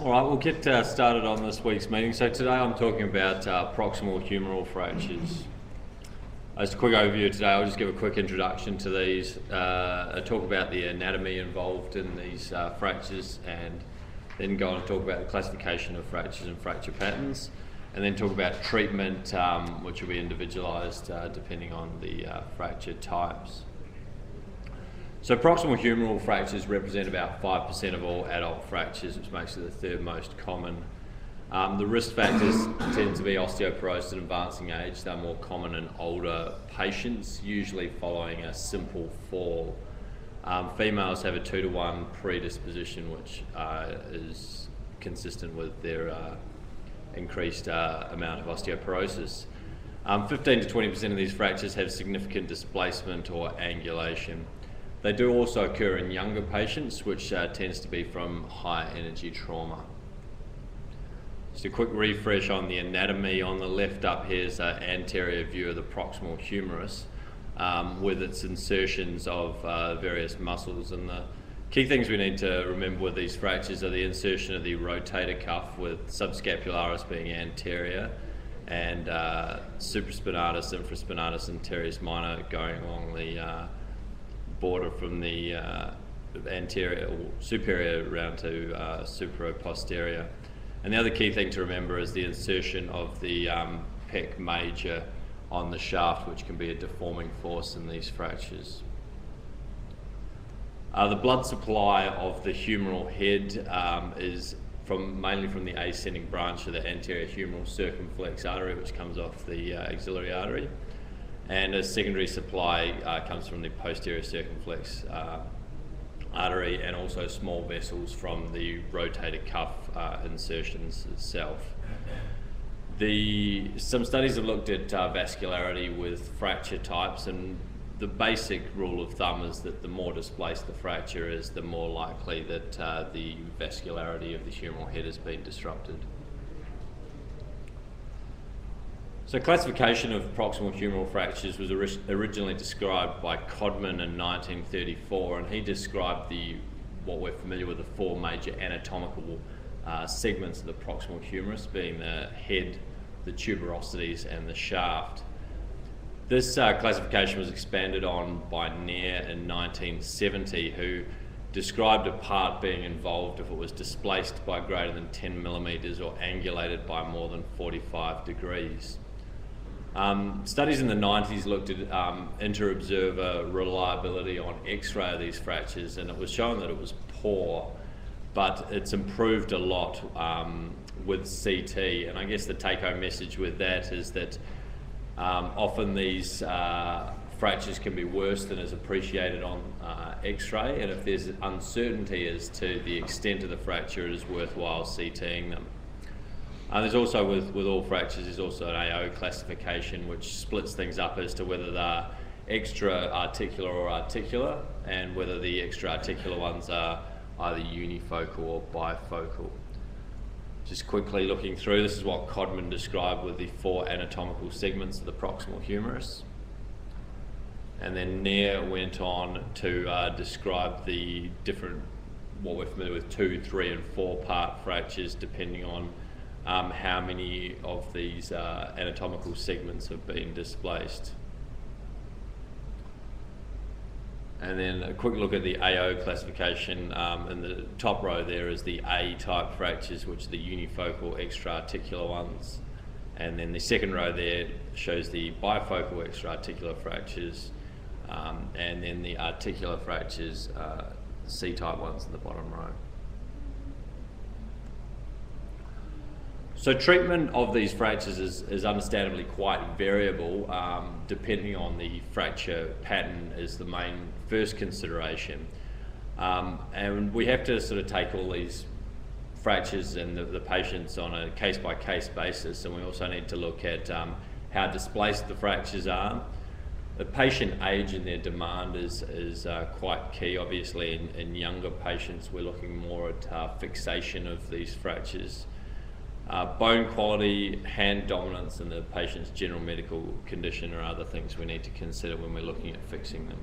All right, we'll get started on this week's meeting. So today I'm talking about proximal humeral fractures. Just a quick overview today. I'll just give a quick introduction to these, talk about the anatomy involved in these fractures, and then go on and talk about the classification of fractures and fracture patterns, and then talk about treatment, which will be individualised depending on the fracture types. So proximal humeral fractures represent about 5% of all adult fractures, which makes it the third most common. The risk factors tend to be osteoporosis and advancing age. They're more common in older patients, usually following a simple fall. Females have a 2-to-1 predisposition, which is consistent with their increased amount of osteoporosis. 15 to 20% of these fractures have significant displacement or angulation. They do also occur in younger patients, which tends to be from high energy trauma. Just a quick refresh on the anatomy. On the left up here is an anterior view of the proximal humerus with its insertions of various muscles. And the key things we need to remember with these fractures are the insertion of the rotator cuff, with subscapularis being anterior and supraspinatus, infraspinatus and teres minor going along the border from the anterior or superior around to supra-posterior. And the other key thing to remember is the insertion of the pec major on the shaft, which can be a deforming force in these fractures. The blood supply of the humeral head is mainly from the ascending branch of the anterior humeral circumflex artery, which comes off the axillary artery. And a secondary supply comes from the posterior circumflex artery, and also small vessels from the rotator cuff insertions itself. Some studies have looked at vascularity with fracture types, and the basic rule of thumb is that the more displaced the fracture is, the more likely that the vascularity of the humeral head has been disrupted. So classification of proximal humeral fractures was originally described by Codman in 1934, and he described what we're familiar with, the 4 major anatomical segments of the proximal humerus, being the head, the tuberosities and the shaft. This classification was expanded on by Nair in 1970, who described a part being involved if it was displaced by greater than 10 millimeters or angulated by more than 45 degrees. Studies in the 90s looked at inter-observer reliability on X-ray of these fractures, and it was shown that it was poor, but it's improved a lot with CT. And I guess the take-home message with that is that often these fractures can be worse than is appreciated on X-ray, and if there's uncertainty as to the extent of the fracture, it is worthwhile CTing them. There's also, with all fractures, there's also an AO classification, which splits things up as to whether they're extra-articular or articular, and whether the extra-articular ones are either unifocal or bifocal. Just quickly looking through, this is what Codman described with the 4 anatomical segments of the proximal humerus. And then Nair went on to describe the different, what we're familiar with, 2, 3 and 4 part fractures, depending on how many of these anatomical segments have been displaced. And then a quick look at the AO classification. In the top row there is the A-type fractures, which are the unifocal extra-articular ones. And then the second row there shows the bifocal extra-articular fractures, and then the articular fractures, C-type ones in the bottom row. So treatment of these fractures is understandably quite variable, depending on the fracture pattern is the main first consideration. And we have to sort of take all these fractures and the patients on a case-by-case basis, and we also need to look at how displaced the fractures are. The patient age and their demand is quite key. Obviously in younger patients we're looking more at fixation of these fractures. Bone quality, hand dominance and the patient's general medical condition are other things we need to consider when we're looking at fixing them.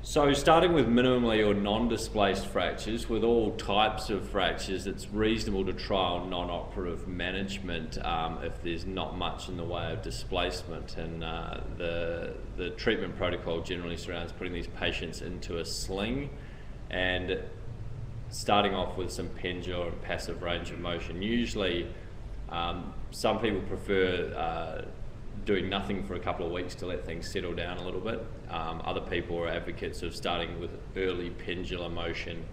So starting with minimally or non-displaced fractures, with all types of fractures, it's reasonable to trial non-operative management if there's not much in the way of displacement. And the treatment protocol generally surrounds putting these patients into a sling and starting off with some pendular and passive range of motion. Usually, some people prefer doing nothing for a couple of weeks to let things settle down a little bit. Other people are advocates of starting with early pendular motion.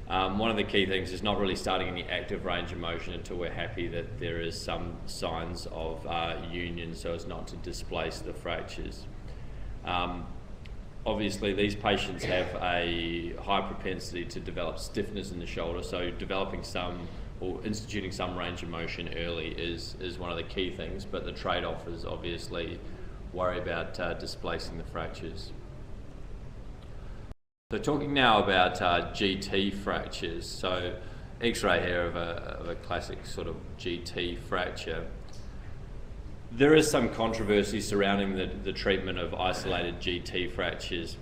One of the key things is not really starting any active range of motion until we're happy that there is some signs of union, so as not to displace the fractures. Obviously, these patients have a high propensity to develop stiffness in the shoulder, so developing some or instituting some range of motion early is one of the key things, but the trade-off is obviously worry about displacing the fractures. So talking now about GT fractures, so X-ray here of a classic sort of GT fracture. There is some controversy surrounding the treatment of isolated GT fractures.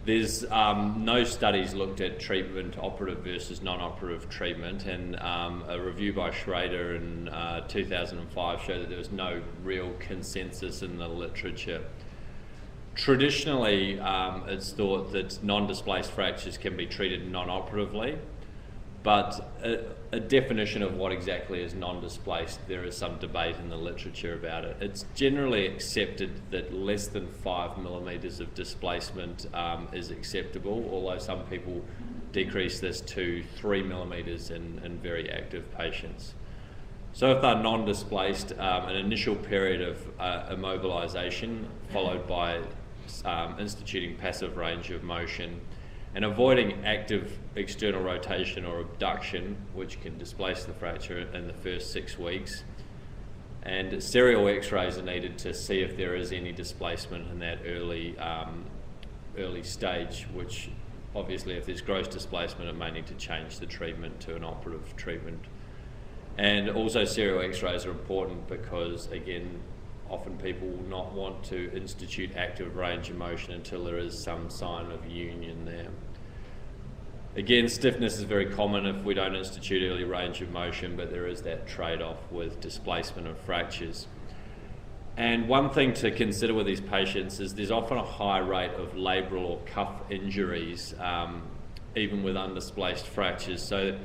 There's no studies looked at treatment operative versus non-operative treatment, and a review by Schrader in 2005 showed that there was no real consensus in the literature. Traditionally, it's thought that non-displaced fractures can be treated non-operatively, but a definition of what exactly is non-displaced, there is some debate in the literature about it. It's generally accepted that less than 5 millimeters of displacement is acceptable, although some people decrease this to 3 millimeters in very active patients. So if they're non-displaced, an initial period of immobilization followed by instituting passive range of motion and avoiding active external rotation or abduction, which can displace the fracture in the first 6 weeks. And serial X-rays are needed to see if there is any displacement in that early stage, which obviously if there's gross displacement, it may need to change the treatment to an operative treatment. And also serial X-rays are important because, again, often people will not want to institute active range of motion until there is some sign of union there. Again, stiffness is very common if we don't institute early range of motion, but there is that trade-off with displacement of fractures. And one thing to consider with these patients is there's often a high rate of labral or cuff injuries, even with undisplaced fractures. So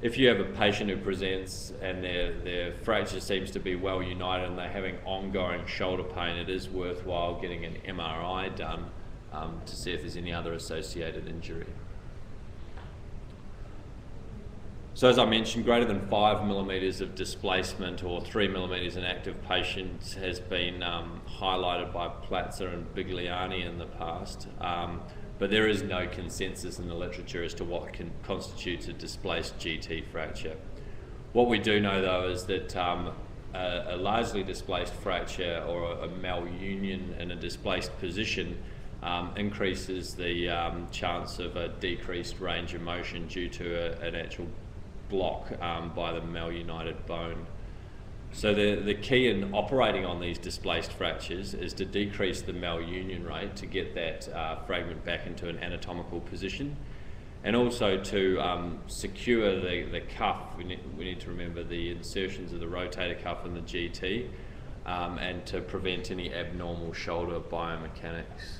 if you have a patient who presents and their fracture seems to be well united and they're having ongoing shoulder pain, it is worthwhile getting an MRI done to see if there's any other associated injury. So as I mentioned, greater than 5 millimeters of displacement or 3 millimeters in active patients has been highlighted by Platzer and Bigliani in the past. But there is no consensus in the literature as to what constitutes a displaced GT fracture. What we do know though is that a largely displaced fracture or a malunion in a displaced position increases the chance of a decreased range of motion due to an actual block by the malunited bone. So the key in operating on these displaced fractures is to decrease the malunion rate to get that fragment back into an anatomical position, and also to secure the cuff. We need to remember the insertions of the rotator cuff and the GT, and to prevent any abnormal shoulder biomechanics.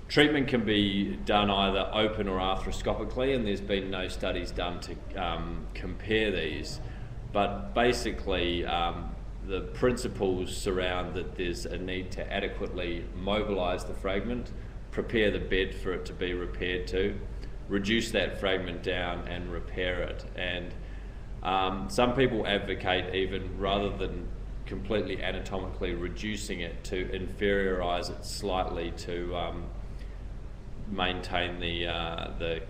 Treatment can be done either open or arthroscopically, and there's been no studies done to compare these. But basically, the principles surround that there's a need to adequately mobilize the fragment, prepare the bed for it to be repaired to, reduce that fragment down and repair it. And some people advocate, even rather than completely anatomically reducing it, to inferiorize it slightly to maintain the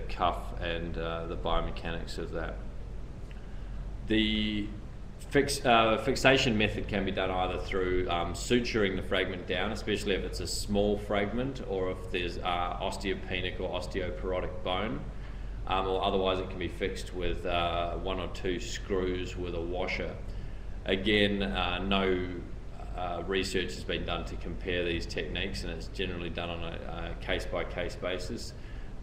cuff and the biomechanics of that. The fixation method can be done either through suturing the fragment down, especially if it's a small fragment, or if there's osteopenic or osteoporotic bone, or otherwise it can be fixed with 1 or 2 screws with a washer. Again, no research has been done to compare these techniques, and it's generally done on a case-by-case basis.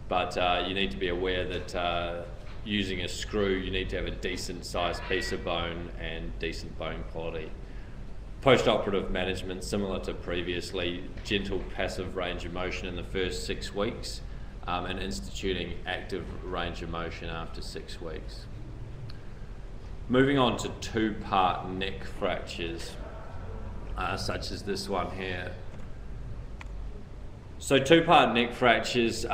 But you need to be aware that using a screw, you need to have a decent sized piece of bone and decent bone quality. Post-operative management, similar to previously, gentle passive range of motion in the first 6 weeks, and instituting active range of motion after 6 weeks. Moving on to 2-part neck fractures, such as this one here. So 2-part neck fractures,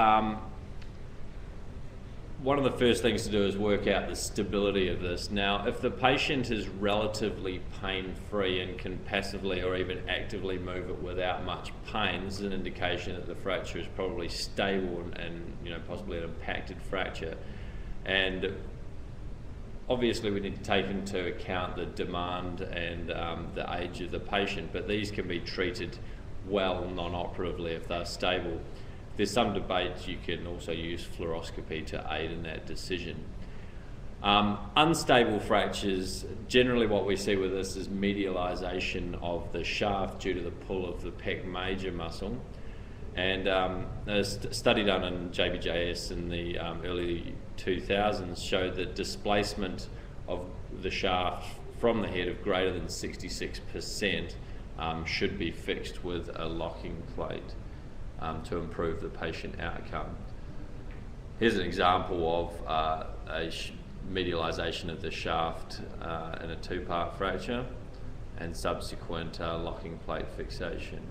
one of the first things to do is work out the stability of this. Now, if the patient is relatively pain-free and can passively or even actively move it without much pain, this is an indication that the fracture is probably stable and possibly an impacted fracture. And obviously we need to take into account the demand and the age of the patient, but these can be treated well non-operatively if they're stable. There's some debate you can also use fluoroscopy to aid in that decision. Unstable fractures, generally what we see with this is medialization of the shaft due to the pull of the pec major muscle. And a study done in JBJS in the early 2000s showed that displacement of the shaft from the head of greater than 66% should be fixed with a locking plate to improve the patient outcome. Here's an example of a medialization of the shaft in a 2-part fracture and subsequent locking plate fixation.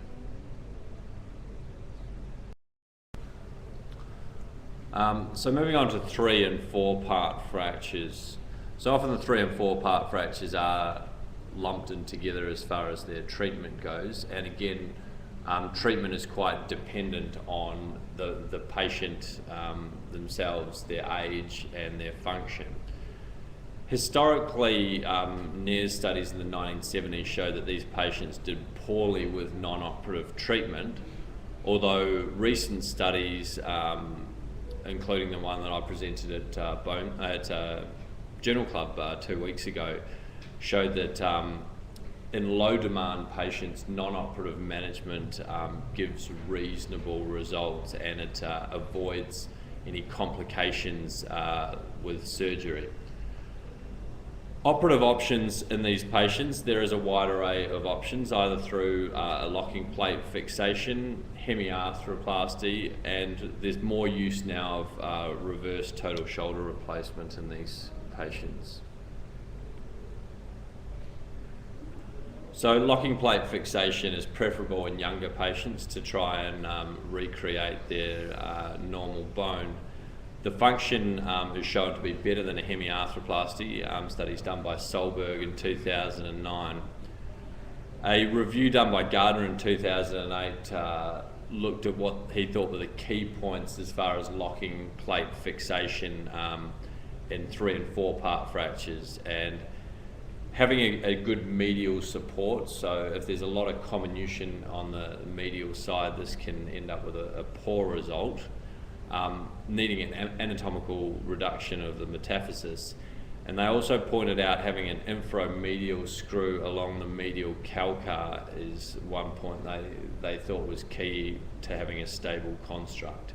So moving on to 3- and 4-part fractures. So often the 3- and 4-part fractures are lumped in together as far as their treatment goes, and again, treatment is quite dependent on the patient themselves, their age and their function. Historically, NEARS studies in the 1970s showed that these patients did poorly with non-operative treatment, although recent studies, including the one that I presented at Journal Club 2 weeks ago, showed that in low demand patients, non-operative management gives reasonable results, and it avoids any complications with surgery. Operative options in these patients, there is a wide array of options, either through a locking plate fixation, hemiarthroplasty, and there's more use now of reverse total shoulder replacement in these patients. So locking plate fixation is preferable in younger patients to try and recreate their normal bone. The function is shown to be better than a hemiarthroplasty, studies done by Solberg in 2009. A review done by Gardner in 2008 looked at what he thought were the key points as far as locking plate fixation in 3- and 4-part fractures, and having a good medial support. So if there's a lot of comminution on the medial side, this can end up with a poor result. Needing an anatomical reduction of the metaphysis. And they also pointed out having an inframedial screw along the medial calcar is one point they thought was key to having a stable construct.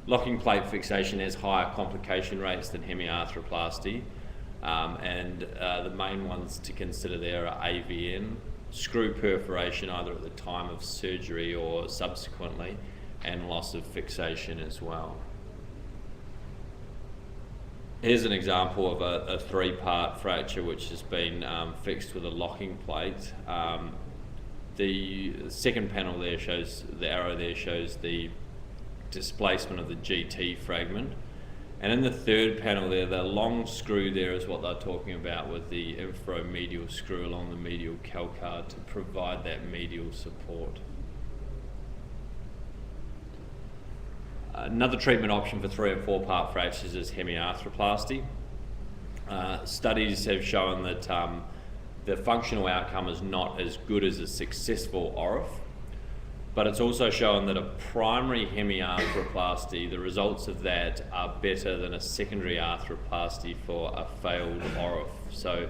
Locking plate fixation has higher complication rates than hemiarthroplasty, and the main ones to consider there are AVN, screw perforation either at the time of surgery or subsequently, and loss of fixation as well. Here's an example of a 3-part fracture which has been fixed with a locking plate. The second panel there shows, the arrow there shows the displacement of the GT fragment. And in the third panel there, the long screw there is what they're talking about with the inframedial screw along the medial calcar to provide that medial support. Another treatment option for 3- and 4-part fractures is hemiarthroplasty. Studies have shown that the functional outcome is not as good as a successful ORIF, but it's also shown that a primary hemiarthroplasty, the results of that are better than a secondary arthroplasty for a failed ORIF. So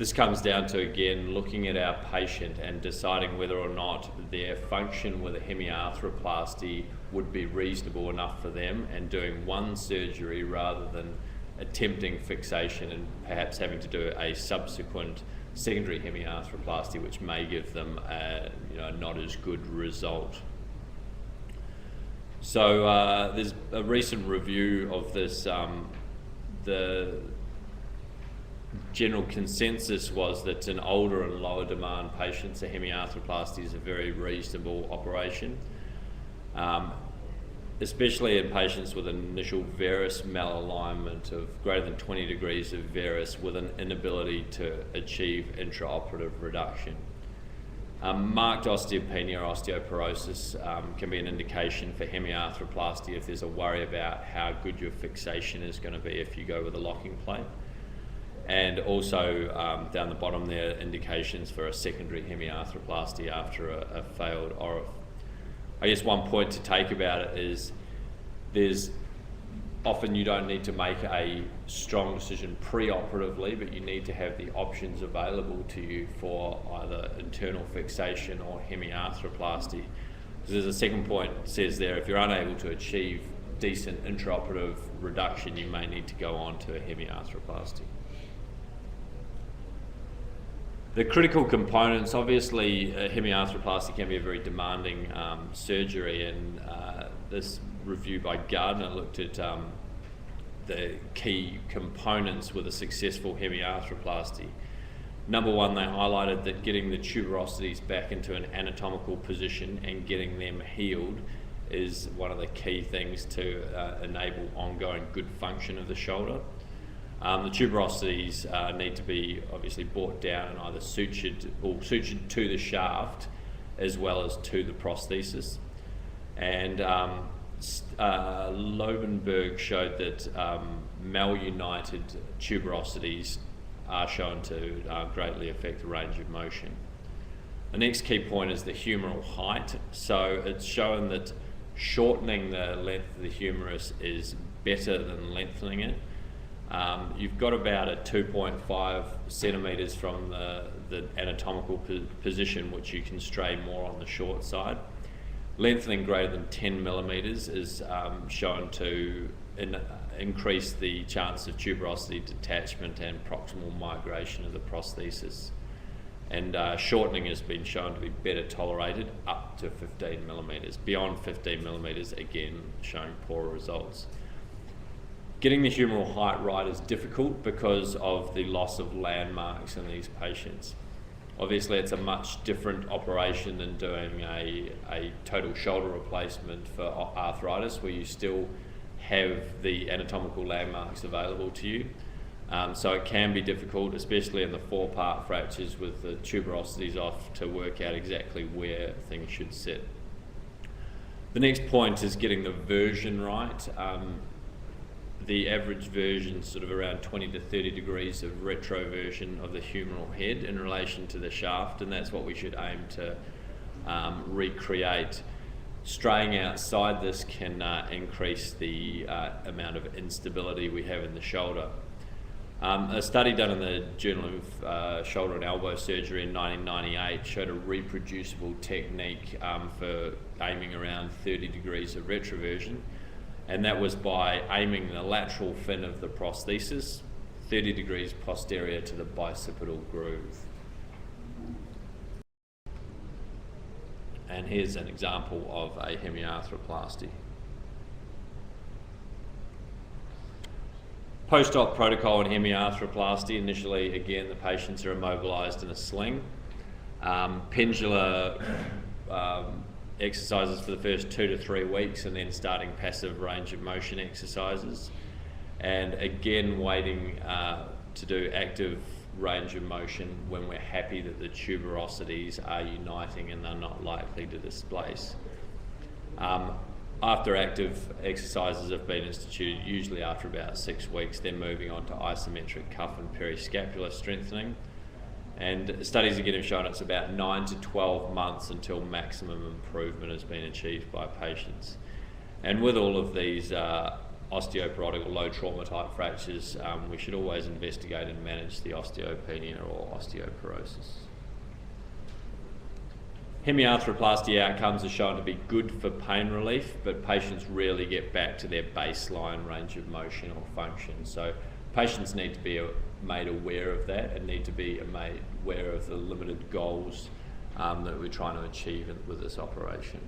this comes down to, again, looking at our patient and deciding whether or not their function with a hemiarthroplasty would be reasonable enough for them, and doing one surgery rather than attempting fixation and perhaps having to do a subsequent secondary hemiarthroplasty, which may give them a not as good result. So there's a recent review of this. The general consensus was that in older and lower demand patients, a hemiarthroplasty is a very reasonable operation, especially in patients with an initial varus malalignment of greater than 20 degrees of varus with an inability to achieve intraoperative reduction. Marked osteopenia or osteoporosis can be an indication for hemiarthroplasty if there's a worry about how good your fixation is going to be if you go with a locking plate. And also down the bottom there, indications for a secondary hemiarthroplasty after a failed ORIF. I guess one point to take about it is there's often you don't need to make a strong decision pre-operatively, but you need to have the options available to you for either internal fixation or hemiarthroplasty. There's a second point that says there, if you're unable to achieve decent intraoperative reduction, you may need to go on to a hemiarthroplasty. The critical components, obviously, hemiarthroplasty can be a very demanding surgery, and this review by Gardner looked at the key components with a successful hemiarthroplasty. Number one, they highlighted that getting the tuberosities back into an anatomical position and getting them healed is one of the key things to enable ongoing good function of the shoulder. The tuberosities need to be obviously brought down and either sutured to the shaft as well as to the prosthesis. And Lovenberg showed that malunited tuberosities are shown to greatly affect the range of motion. The next key point is the humeral height. So it's shown that shortening the length of the humerus is better than lengthening it. You've got about a 2.5 centimetres from the anatomical position, which you can stray more on the short side. Lengthening greater than 10 millimetres is shown to increase the chance of tuberosity detachment and proximal migration of the prosthesis. And shortening has been shown to be better tolerated up to 15 millimetres. Beyond 15 millimetres, again, showing poorer results. Getting the humeral height right is difficult because of the loss of landmarks in these patients. Obviously, it's a much different operation than doing a total shoulder replacement for arthritis, where you still have the anatomical landmarks available to you. So it can be difficult, especially in the 4-part fractures with the tuberosities off, to work out exactly where things should sit. The next point is getting the version right. The average version sort of around 20 to 30 degrees of retroversion of the humeral head in relation to the shaft, and that's what we should aim to recreate. Straying outside this can increase the amount of instability we have in the shoulder. A study done in the Journal of Shoulder and Elbow Surgery in 1998 showed a reproducible technique for aiming around 30 degrees of retroversion. And that was by aiming the lateral fin of the prosthesis 30 degrees posterior to the bicipital groove. And here's an example of a hemiarthroplasty. Post-op protocol in hemiarthroplasty. Initially, again, the patients are immobilized in a sling. Pendular exercises for the first 2 to 3 weeks, and then starting passive range of motion exercises, and again waiting to do active range of motion when we're happy that the tuberosities are uniting and they're not likely to displace. After active exercises have been instituted, usually after about 6 weeks, then moving on to isometric cuff and periscapular strengthening. And studies again have shown it's about 9 to 12 months until maximum improvement has been achieved by patients. And with all of these osteoporotic or low trauma type fractures, we should always investigate and manage the osteopenia or osteoporosis. Hemiarthroplasty outcomes are shown to be good for pain relief, but patients rarely get back to their baseline range of motion or function. So patients need to be made aware of that and need to be made aware of the limited goals that we're trying to achieve with this operation.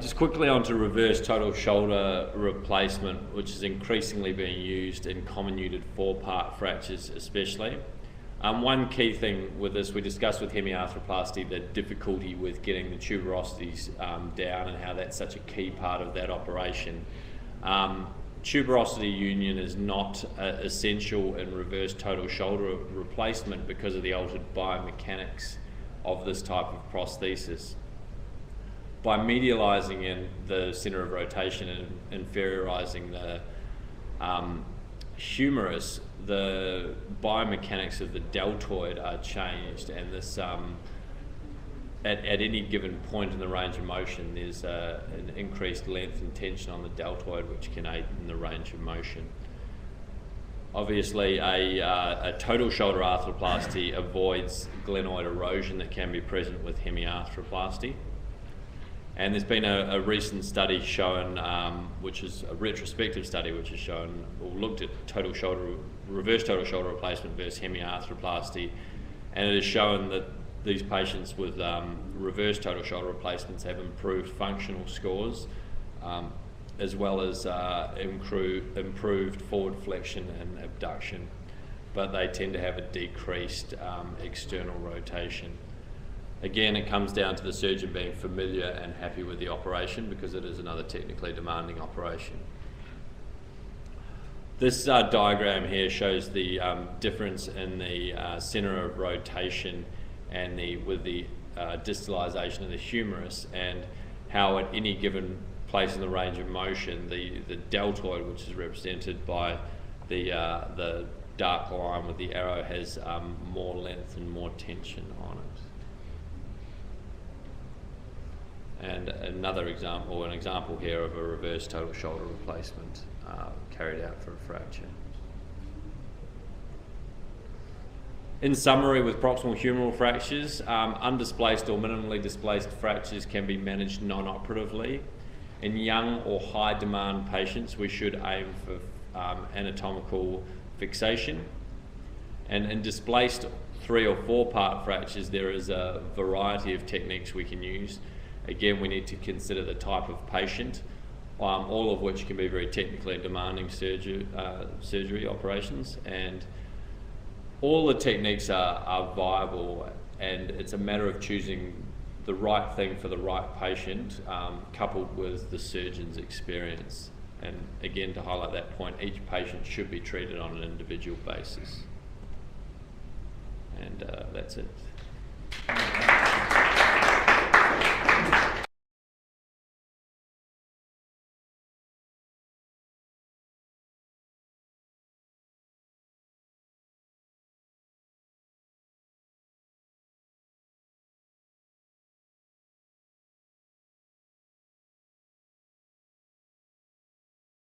Just quickly on to reverse total shoulder replacement, which is increasingly being used in comminuted four-part fractures especially. One key thing with this, we discussed with hemiarthroplasty the difficulty with getting the tuberosities down and how that's such a key part of that operation. Tuberosity union is not essential in reverse total shoulder replacement because of the altered biomechanics of this type of prosthesis. By medialising in the centre of rotation and inferiorising the humerus, the biomechanics of the deltoid are changed, and this at any given point in the range of motion there's an increased length and tension on the deltoid, which can aid in the range of motion. Obviously a total shoulder arthroplasty avoids glenoid erosion that can be present with hemiarthroplasty. And there's been a recent study shown, which is a retrospective study, which has shown or looked at reverse total shoulder replacement versus hemiarthroplasty, and it has shown that these patients with reverse total shoulder replacements have improved functional scores, as well as improved forward flexion and abduction, but they tend to have a decreased external rotation. Again, it comes down to the surgeon being familiar and happy with the operation, because it is another technically demanding operation. This diagram here shows the difference in the centre of rotation and with the distalization of the humerus, and how at any given place in the range of motion, the deltoid, which is represented by the dark line with the arrow, has more length and more tension on it. And an example here of a reverse total shoulder replacement carried out for a fracture. In summary, with proximal humeral fractures, undisplaced or minimally displaced fractures can be managed non-operatively. In young or high demand patients, we should aim for anatomical fixation. And in displaced 3 or 4 part fractures, there is a variety of techniques we can use. Again, we need to consider the type of patient, all of which can be very technically demanding surgery operations, and all the techniques are viable, and it's a matter of choosing the right thing for the right patient, coupled with the surgeon's experience. And again, to highlight that point, each patient should be treated on an individual basis. And that's it.